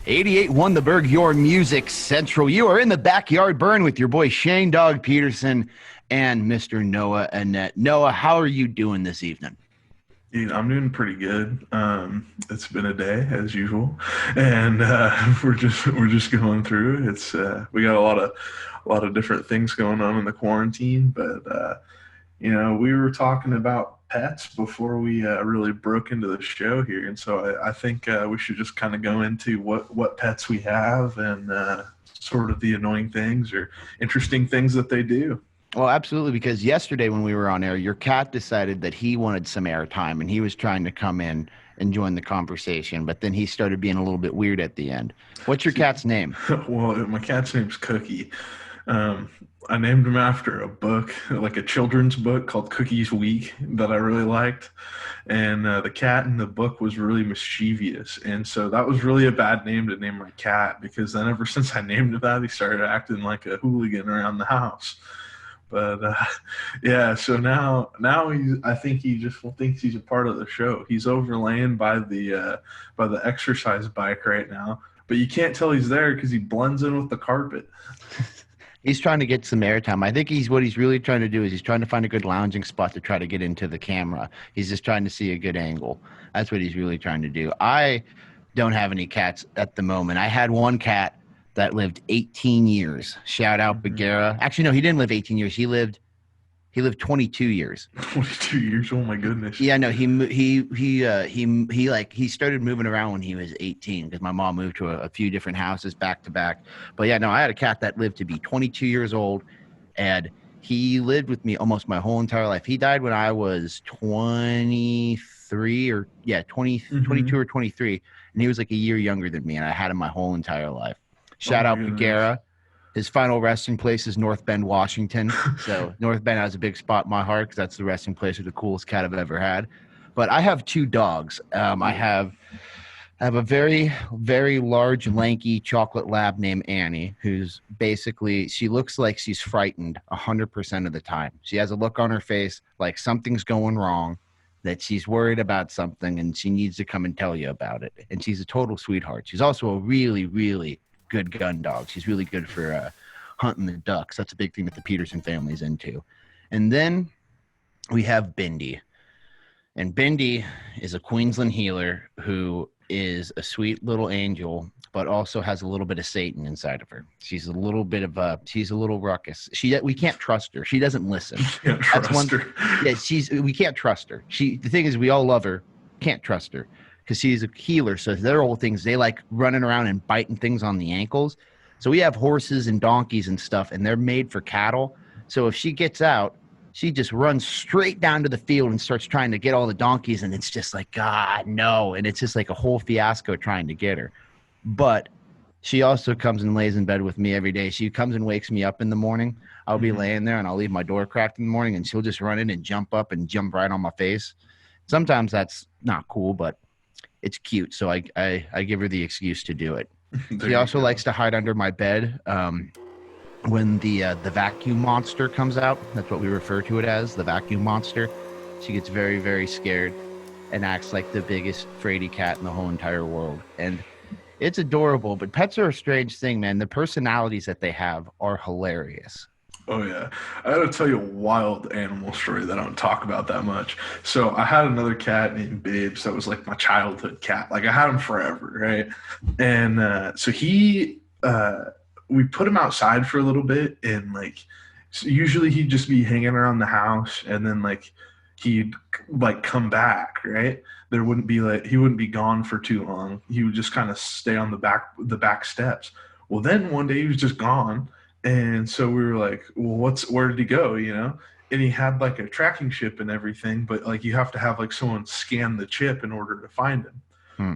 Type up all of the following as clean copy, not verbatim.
88.1 The Burg, your music central. You are in the backyard burn with your boy Shane Dog Peterson and Mr. Noah Annette. Noah, how are you doing this evening? I'm doing pretty good. It's been a day as usual, and we're just going through. It's we got a lot of different things going on in the quarantine, but we were talking about pets before we really broke into the show here, and so I think we should just kind of go into what pets we have and sort of the annoying things or interesting things that they do. Well, absolutely, because yesterday when we were on air, your cat decided that he wanted some airtime and he was trying to come in and join the conversation, but then he started being a little bit weird at the end. What's your cat's name? Well, my cat's name's Cookie. Um, I named him after a book, like a children's book called Cookie's Week that I really liked. And the cat in the book was really mischievous. And so that was really a bad name to name my cat because then ever since I named him that, he started acting like a hooligan around the house. But yeah, so now I think he just thinks he's a part of the show. He's overlaying by the exercise bike right now, but you can't tell he's there because he blends in with the carpet. He's trying to get some airtime. I think what he's really trying to do is he's trying to find a good lounging spot to try to get into the camera. He's just trying to see a good angle. That's what he's really trying to do. I don't have any cats at the moment. I had one cat that lived 18 years. Shout out Bagheera. Actually, no, he didn't live 18 years. He lived 22 years. 22 years. Oh my goodness. Yeah, no, he started moving around when he was 18 because my mom moved to a few different houses back to back. But yeah, no, I had a cat that lived to be 22 years old, and he lived with me almost my whole entire life. He died when I was 23 or 22 or 23, and he was like a year younger than me, and I had him my whole entire life. Shout out Bagheera. His final resting place is North Bend, Washington. So North Bend has a big spot in my heart because that's the resting place of the coolest cat I've ever had. But I have two dogs. I have a very, very large, lanky chocolate lab named Annie, who's basically, she looks like she's frightened 100% of the time. She has a look on her face like something's going wrong, that she's worried about something, and she needs to come and tell you about it. And she's a total sweetheart. She's also a really, really good gun dog. She's really good for hunting the ducks. That's a big thing that the Peterson family's into. And then we have Bindi. And Bindi is a Queensland healer who is a sweet little angel, but also has a little bit of Satan inside of her. She's a little ruckus. We can't trust her. She doesn't listen. Can't trust her. Yeah, we can't trust her. The thing is, we all love her. Can't trust her. Because she's a healer, so their old things, they like running around and biting things on the ankles. So we have horses and donkeys and stuff, and they're made for cattle. So if she gets out, she just runs straight down to the field and starts trying to get all the donkeys, and it's just like, God, no. And it's just like a whole fiasco trying to get her. But she also comes and lays in bed with me every day. She comes and wakes me up in the morning. I'll be laying there, and I'll leave my door cracked in the morning, and she'll just run in and jump up and jump right on my face. Sometimes that's not cool, but it's cute, so I give her the excuse to do it. She also likes to hide under my bed when the vacuum monster comes out. That's what we refer to it as, the vacuum monster. She gets very, very scared and acts like the biggest fraidy cat in the whole entire world. And it's adorable, but pets are a strange thing, man. The personalities that they have are hilarious. Oh yeah, I gotta tell you a wild animal story that I don't talk about that much. So I had another cat named Bibbs that was like my childhood cat. Like I had him forever, right? And so we put him outside for a little bit, and usually he'd just be hanging around the house, and then he'd come back, right? There wouldn't be he wouldn't be gone for too long. He would just kind of stay on the back steps. Well, then one day he was just gone. And so we were like, well, where did he go? And he had like a tracking chip and everything, but you have to have someone scan the chip in order to find him.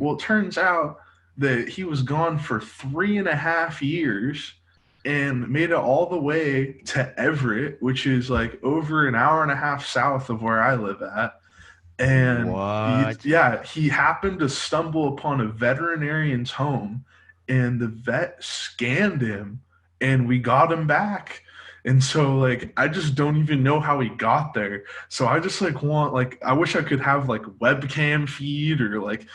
Well, it turns out that he was gone for 3.5 years and made it all the way to Everett, which is over an hour and a half south of where I live at. And he happened to stumble upon a veterinarian's home, and the vet scanned him, and we got him back. And so like I just don't even know how he got there. So I just like want like I wish I could have like webcam feed or like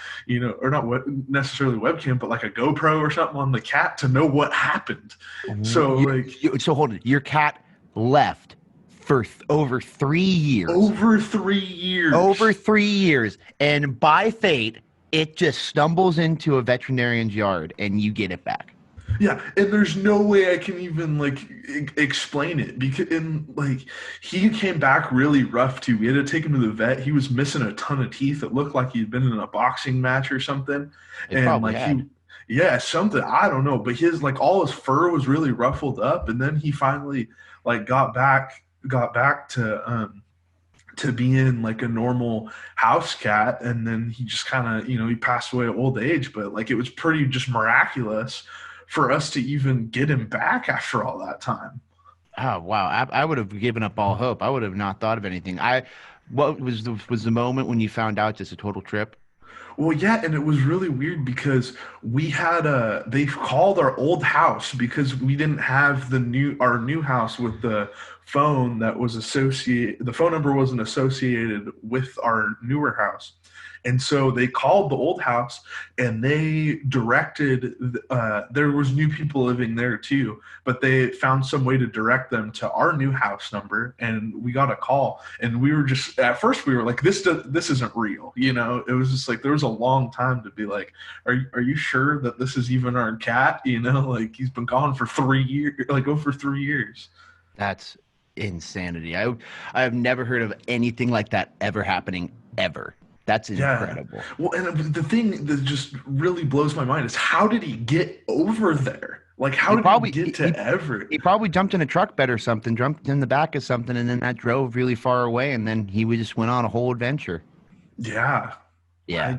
or not necessarily webcam, but like a GoPro or something on the cat to know what happened. So like So hold it. Your cat left for over 3 years. Over 3 years. Over 3 years, and by fate, it just stumbles into a veterinarian's yard, and you get it back. Yeah, and there's no way I can even like explain it because he came back really rough too. We had to take him to the vet. He was missing a ton of teeth. It looked like he'd been in a boxing match or something. And like something I don't know, but his like all his fur was really ruffled up, and then he finally like got back to being like a normal house cat, and then he just kind of he passed away at old age, but like it was pretty just miraculous for us to even get him back after all that time. Oh wow, I would have given up all hope. I would have not thought of anything. What was the moment when you found out just a total trip? Well, yeah, and it was really weird because they called our old house because we didn't have our new house with the phone that was the phone number wasn't associated with our newer house. And so they called the old house and they directed, there was new people living there too, but they found some way to direct them to our new house number. And we got a call and we were just, at first we were like, this isn't real. It was just like, there was a long time to be like, are you sure that this is even our cat? Like he's been gone for 3 years, like over 3 years. That's insanity. I have never heard of anything like that ever happening ever. That's incredible. Yeah. Well, and the thing that just really blows my mind is how did he get over there? Like, how did he get to Everett? He probably jumped in a truck bed or something, jumped in the back of something, and then that drove really far away, and then he just went on a whole adventure. Yeah. Yeah.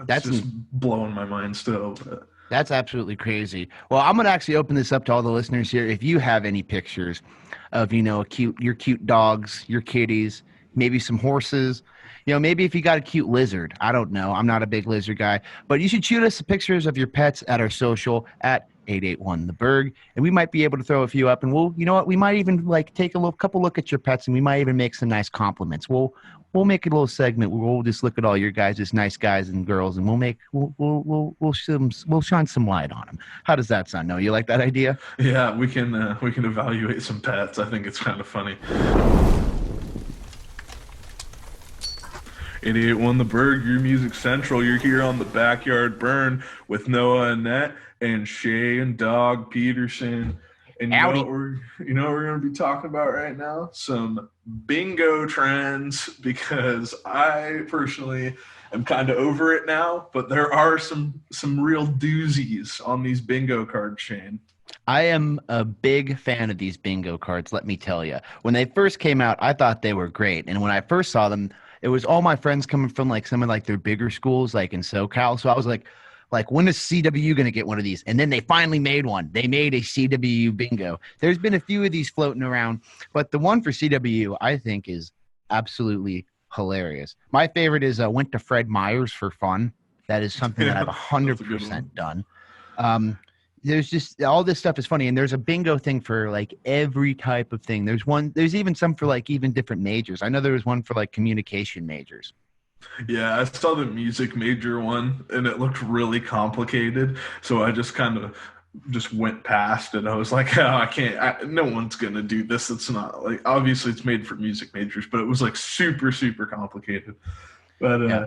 That's just blowing my mind still. But. That's absolutely crazy. Well, I'm going to actually open this up to all the listeners here. If you have any pictures of, your cute dogs, your kitties, maybe some horses, maybe if you got a cute lizard. I don't know. I'm not a big lizard guy. But you should shoot us pictures of your pets at our social at 881 The Burg. And we might be able to throw a few up. And we might even like take a couple look at your pets, and we might even make some nice compliments. We'll make a little segment where we'll just look at all your guys, just nice guys and girls, and we'll shine some light on them. How does that sound? No, you like that idea? Yeah, we can evaluate some pets. I think it's kind of funny. 88.1 The Burg, your music central. You're here on the Backyard Burn with Noah Annette and Shay and Dog Peterson. And you know what we're going to be talking about right now? Some bingo trends, because I personally am kind of over it now, but there are some real doozies on these bingo cards, Shane. I am a big fan of these bingo cards, let me tell you. When they first came out, I thought they were great. And when I first saw them, it was all my friends coming from like some of like their bigger schools, like in SoCal. So I was like, when is CW going to get one of these? And then they finally made one. They made a CW bingo. There's been a few of these floating around, but the one for CW I think is absolutely hilarious. My favorite is went to Fred Meyer's for fun. That is something that I've 100% done. There's just all this stuff is funny, and there's a bingo thing for like every type of thing. There's even some for like even different majors. I know there was one for like communication majors. Yeah, I saw the music major one, and it looked really complicated. So I just kind of just went past it. I was like, oh, I can't. No one's gonna do this. It's not like obviously it's made for music majors, but it was like super super complicated. But yeah.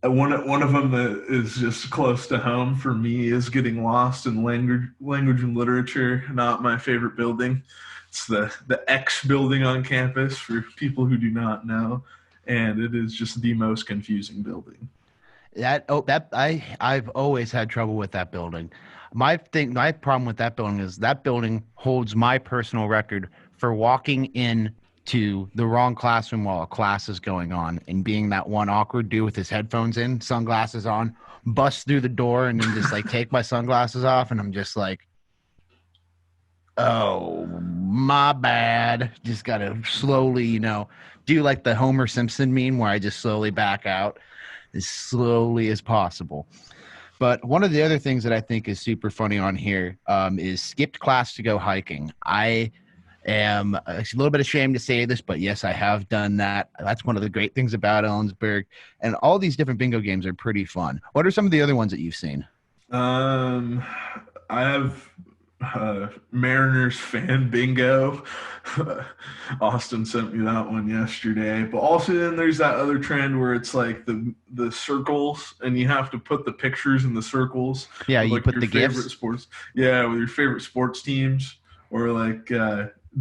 One of them that is just close to home for me is getting lost in language and literature. Not my favorite building. It's the X building on campus for people who do not know, and it is just the most confusing building. I've always had trouble with that building. My problem with that building is that building holds my personal record for walking in to the wrong classroom while a class is going on and being that one awkward dude with his headphones in, sunglasses on, bust through the door and then just like take my sunglasses off. And I'm just like, oh, my bad. Just got to slowly, do like the Homer Simpson meme where I just slowly back out as slowly as possible. But one of the other things that I think is super funny on here is skipped class to go hiking. It's a little bit ashamed to say this, but yes, I have done that. That's one of the great things about Ellensburg. And all these different bingo games are pretty fun. What are some of the other ones that you've seen? I have Mariners fan bingo. Austin sent me that one yesterday. But also then there's that other trend where it's like the circles and you have to put the pictures in the circles. Yeah, with you like put your the favorite gifts. sports. Yeah, with your favorite sports teams. Or like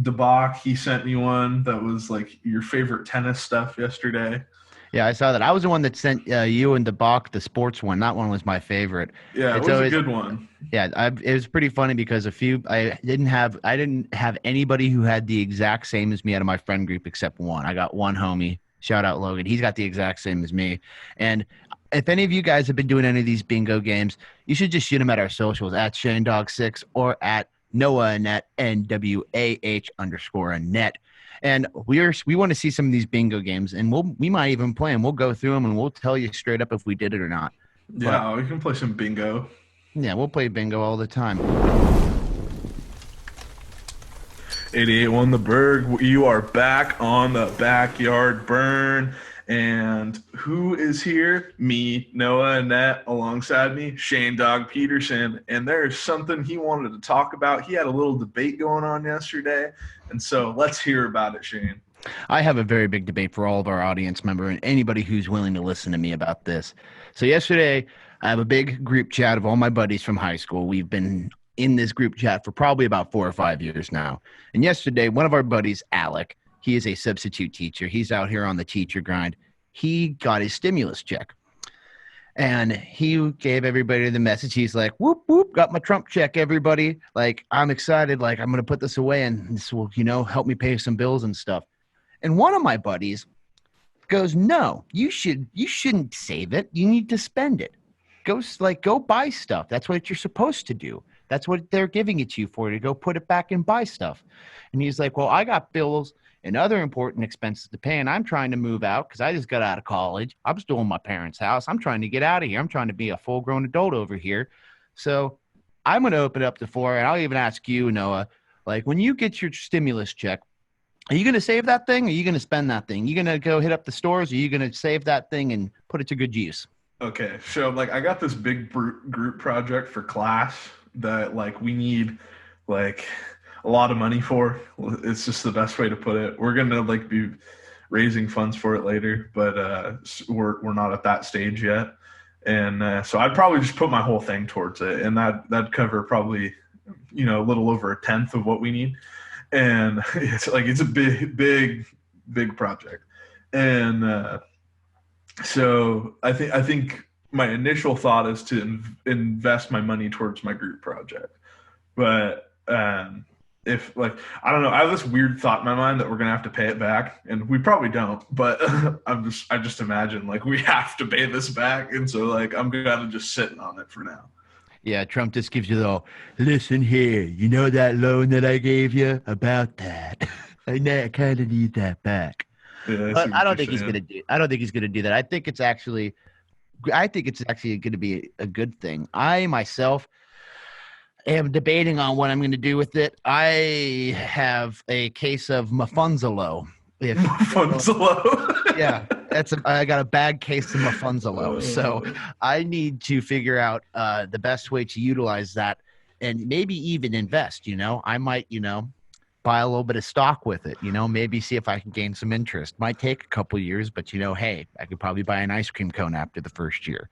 DeBach, he sent me one that was like your favorite tennis stuff yesterday. Yeah, I saw that. I was the one that sent you and the Bach the sports one. That one was my favorite. Yeah, it It's was a always good one. Yeah, it was pretty funny because I didn't have anybody who had the exact same as me out of my friend group except one. I got one homie. Shout out Logan. He's got the exact same as me. And if any of you guys have been doing any of these bingo games, you should just shoot them at our socials at ShaneDog6 or at NoahAnnette, NWAH_Annette. And we want to see some of these bingo games, and we might even play them. We'll go through them and we'll tell you straight up if we did it or not. Yeah, we can play some bingo. Yeah, we'll play bingo all the time. 88 the Burg. You are back on the backyard burn. And who is here? Me, Noah, Annette, alongside me, Shane Dog Peterson. And there's something he wanted to talk about. He had a little debate going on yesterday. And so let's hear about it, Shane. I have a very big debate for all of our audience member and anybody who's willing to listen to me about this. So yesterday, I have a big group chat of all my buddies from high school. We've been in this group chat for probably about 4 or 5 years now. And yesterday, one of our buddies, Alec, he is a substitute teacher. He's out here on the teacher grind. He got his stimulus check. And he gave everybody the message. He's like, whoop, whoop, got my Trump check, everybody. Like, I'm excited. Like, I'm going to put this away and this will, help me pay some bills and stuff. And one of my buddies goes, no, you shouldn't save it. You need to spend it. Go buy stuff. That's what you're supposed to do. That's what they're giving it to you for, to go put it back and buy stuff. And he's like, well, I got bills and other important expenses to pay, and I'm trying to move out because I just got out of college. I'm still in my parents' house. I'm trying to get out of here. I'm trying to be a full-grown adult over here. So I'm going to open up the floor, and I'll even ask you, Noah, like when you get your stimulus check, are you going to save that thing or are you going to spend that thing? You going to go hit up the stores or are you going to save that thing and put it to good use? Okay, so like I got this big group project for class that like we need like a lot of money for. It's just the best way to put it. We're gonna like be raising funds for it later, but we're not at that stage yet. And so I'd probably just put my whole thing towards it, and that'd cover probably a little over a tenth of what we need. And it's a big project. And so I think my initial thought is to invest my money towards my group project. But if I don't know, I have this weird thought in my mind that we're gonna have to pay it back, and we probably don't. But I just imagine like we have to pay this back, and so like I'm gonna just sitting on it for now. Yeah, Trump just gives you the listen here. You know that loan that I gave you about that? I kind of need that back. Yeah, But I don't think he's gonna do. I don't think he's gonna do that. I think it's actually going to be a good thing. I myself am debating on what I'm going to do with it. I have a case of Mafundsalo. Mafundsalo. Yeah, I got a bad case of Mafundsalo. So I need to figure out the best way to utilize that and maybe even invest. I might, buy a little bit of stock with it, maybe see if I can gain some interest. Might take a couple years, but hey, I could probably buy an ice cream cone after the first year,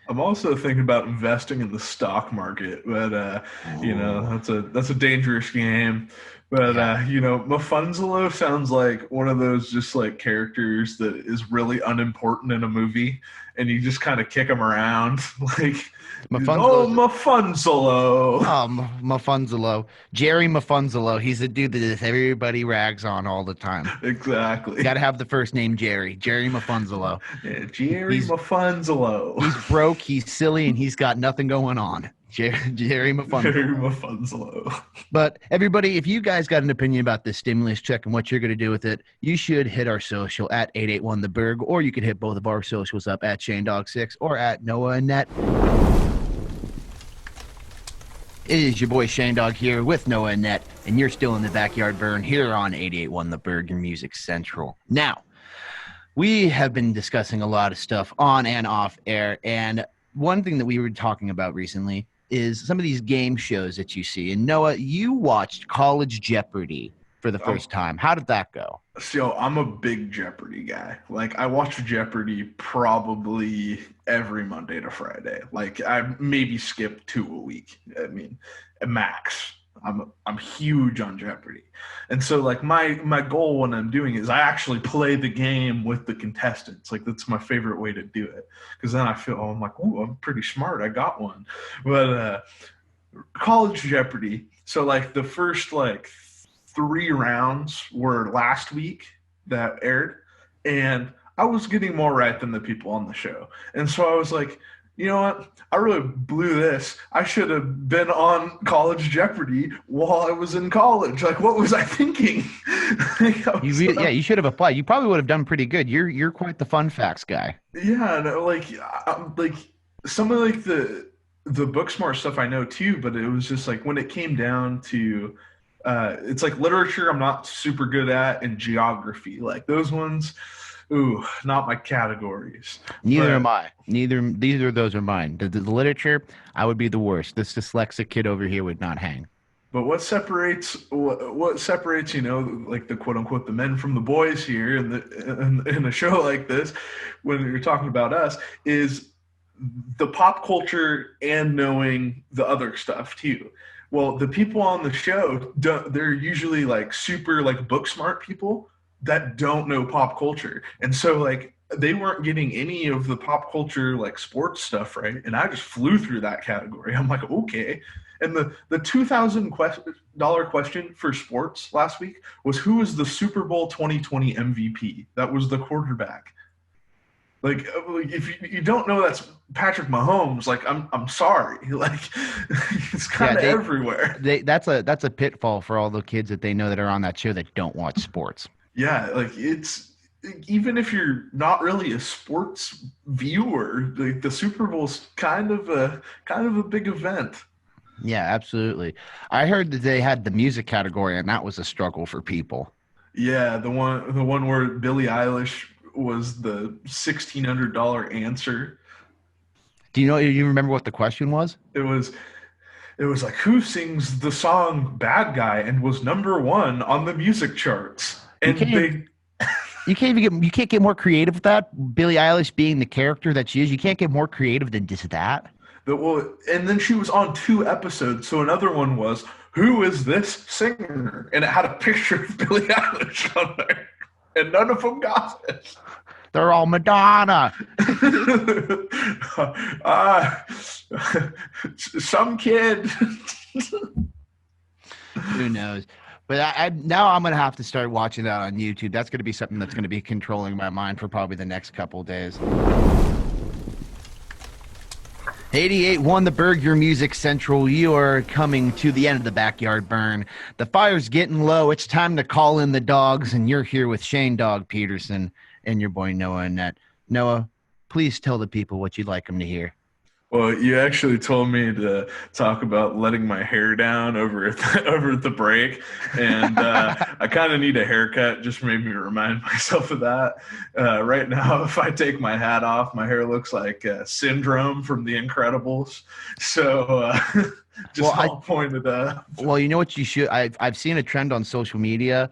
I'm also thinking about investing in the stock market, but that's a dangerous game. But Mafundsalo sounds like one of those just like characters that is really unimportant in a movie, and you just kind of kick him around like, Mafundsalo. Mafundsalo. Jerry Mafundsalo. He's the dude that everybody rags on all the time. Exactly. Got to have the first name Jerry. Jerry Mafundsalo. Yeah, Mafundsalo. He's broke, he's silly, and he's got nothing going on. Jerry Mafundsalo. But everybody, if you guys got an opinion about this stimulus check and what you're going to do with it, you should hit our social at 881 The Burg, or you could hit both of our socials up at ShaneDog6 or at Noah Annette. It is your boy Shane Dog here with Noah and Net, and you're still in the Backyard Burn here on 88.1 The Burg, your Music Central. Now, we have been discussing a lot of stuff on and off air, and one thing that we were talking about recently is some of these game shows that you see. And Noah, you watched College Jeopardy for the first time. How did that go? So I'm a big Jeopardy guy. Like, I watch Jeopardy probably every Monday to Friday. Like, I maybe skip 2 a week. I mean, at max. I'm huge on Jeopardy. And so, like, my goal when I'm doing it is I actually play the game with the contestants. Like, that's my favorite way to do it. Because then I feel, I'm like, ooh, I'm pretty smart. I got one. But College Jeopardy. So, like, the first, 3 rounds were last week that aired, and I was getting more right than the people on the show. And so I was like, you know what? I really blew this. I should have been on College Jeopardy while I was in college. Like, what was I thinking? You should have applied. You probably would have done pretty good. You're quite the fun facts guy. Yeah, no, like some of the book smart stuff I know too, but it was just like when it came down to it's like literature I'm not super good at, and geography, like those ones, not my categories. Neither am I. Neither of those are mine. The literature, I would be the worst. This dyslexic kid over here would not hang. But what separates you know, like the quote unquote the men from the boys here in a show like this, when you're talking about us, is the pop culture and knowing the other stuff too. Well, the people on the show, they're usually like super like book smart people that don't know pop culture. And so like they weren't getting any of the pop culture like sports stuff right. And I just flew through that category. I'm like, okay. And the $2,000 question for sports last week was, who is the Super Bowl 2020 MVP? That was the quarterback. Like, if you don't know that's Patrick Mahomes, like I'm sorry, like it's kind of everywhere. That's a pitfall for all the kids that they know that are on that show that don't watch sports. Yeah, like it's, even if you're not really a sports viewer, like the Super Bowl's kind of a big event. Yeah, absolutely. I heard that they had the music category, and that was a struggle for people. Yeah, the one where Billie Eilish was the $1,600 answer. Do you remember what the question was? It was like, who sings the song Bad Guy and was #1 on the music charts? And you can't get more creative with that. Billie Eilish being the character that she is, you can't get more creative than just that. And then she was on 2 episodes. So another one was, who is this singer? And it had a picture of Billie Eilish on there. And none of them got it. They're all Madonna. Some kid. Who knows? But now I'm going to have to start watching that on YouTube. That's going to be something that's going to be controlling my mind for probably the next couple of days. 88.1 The Burg, your Music Central. You are coming to the end of the Backyard Burn. The fire's getting low. It's time to call in the dogs, and you're here with Shane Dog Peterson and your boy Noah Annette. Noah, please tell the people what you'd like them to hear. Well, you actually told me to talk about letting my hair down over at the break, and I kind of need a haircut. Just made me remind myself of that. Right now, if I take my hat off, my hair looks like Syndrome from The Incredibles. So I'll point it out. Well, you know what you should. I've seen a trend on social media.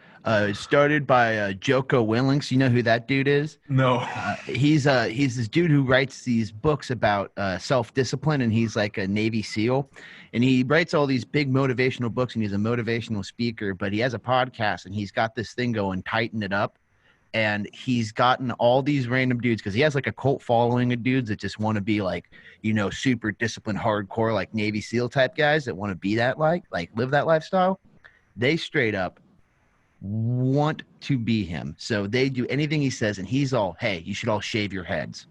Started by Joko Willink. You know who that dude is? No. He's this dude who writes these books about self-discipline, and he's like a Navy SEAL. And he writes all these big motivational books, and he's a motivational speaker, but he has a podcast, and he's got this thing going, Tighten It Up. And he's gotten all these random dudes, because he has like a cult following of dudes that just want to be like, super disciplined, hardcore, like Navy SEAL type guys that want to be that like live that lifestyle. They straight up want to be him. So they do anything he says, and he's all, hey, you should all shave your heads.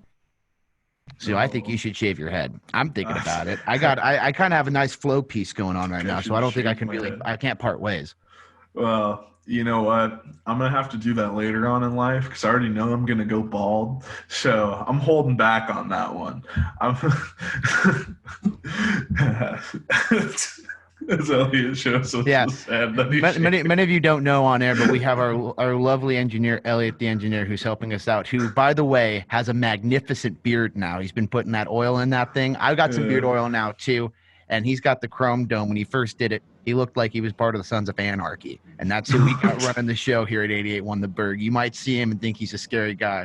So I think you should shave your head. I'm thinking about it. I kind of have a nice flow piece going on right now, so I don't think I can I can't part ways. Well, you know what? I'm gonna have to do that later on in life because I already know I'm gonna go bald. So I'm holding back on that one. I'm as Elliot shows us Yeah. so sad that Many of you don't know on air, but we have our lovely engineer, Elliot, the engineer, who's helping us out, who, by the way, has a magnificent beard now. He's been putting that oil in that thing. I've got some beard oil now, too, and he's got the chrome dome. When he first did it, he looked like he was part of the Sons of Anarchy, and that's who we got running the show here at 88.1 The Burg. You might see him and think he's a scary guy,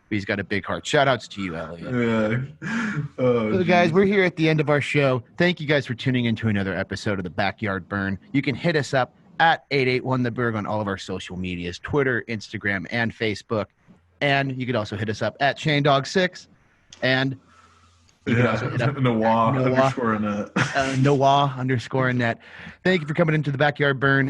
but he's got a big heart. Shout-outs to you, Elliot. Yeah. Oh, so guys, we're here at the end of our show. Thank you guys for tuning into another episode of The Backyard Burn. You can hit us up at 881 The Burg on all of our social medias, Twitter, Instagram, and Facebook. And you could also hit us up at ShaneDog6. And you can also hit up Noah_net. Noah_net. Thank you for coming into The Backyard Burn.